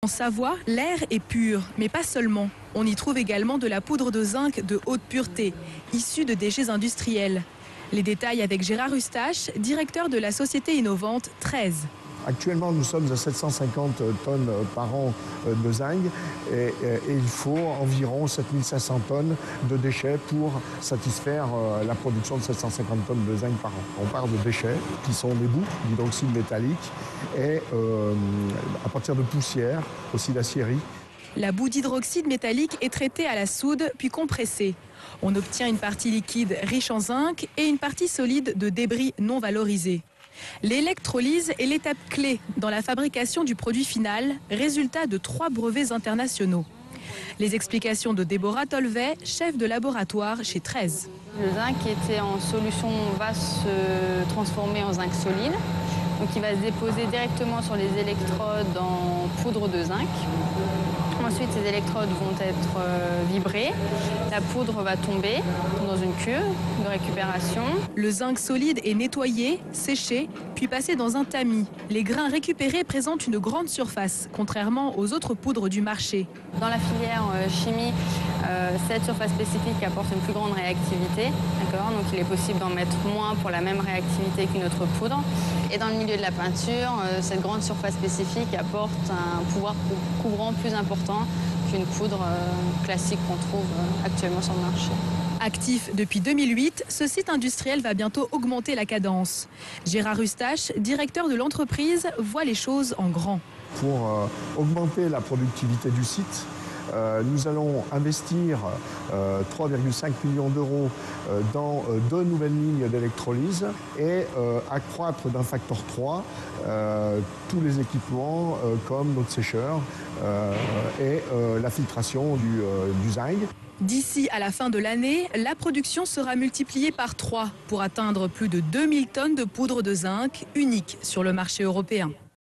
En Savoie, l'air est pur, mais pas seulement. On y trouve également de la poudre de zinc de haute pureté, issue de déchets industriels. Les détails avec Gérard Eustache, directeur de la société innovante 13. Actuellement, nous sommes à 750 tonnes par an de zinc et il faut environ 7500 tonnes de déchets pour satisfaire la production de 750 tonnes de zinc par an. On parle de déchets qui sont des boues d'hydroxyde métallique et à partir de poussière, aussi d'acierie. La boue d'hydroxyde métallique est traitée à la soude puis compressée. On obtient une partie liquide riche en zinc et une partie solide de débris non valorisés. L'électrolyse est l'étape clé dans la fabrication du produit final, résultat de 3 brevets internationaux. Les explications de Déborah Tolvet, chef de laboratoire chez 13. Le zinc qui était en solution va se transformer en zinc solide. Donc il va se déposer directement sur les électrodes en poudre de zinc. Ensuite, ces électrodes vont être vibrées. La poudre va tomber dans une cuve de récupération. Le zinc solide est nettoyé, séché, puis passé dans un tamis. Les grains récupérés présentent une grande surface, contrairement aux autres poudres du marché. Dans la filière chimie, cette surface spécifique apporte une plus grande réactivité. Donc il est possible d'en mettre moins pour la même réactivité qu'une autre poudre. Et dans le milieu de la peinture, cette grande surface spécifique apporte un pouvoir couvrant plus important qu'une poudre classique qu'on trouve actuellement sur le marché. Actif depuis 2008, ce site industriel va bientôt augmenter la cadence. Gérard Eustache, directeur de l'entreprise, voit les choses en grand. Pour augmenter la productivité du site, nous allons investir 3,5 millions d'euros dans 2 nouvelles lignes d'électrolyse et accroître d'un facteur 3 tous les équipements comme notre sécheur et la filtration du zinc. D'ici à la fin de l'année, la production sera multipliée par 3 pour atteindre plus de 2000 tonnes de poudre de zinc unique sur le marché européen.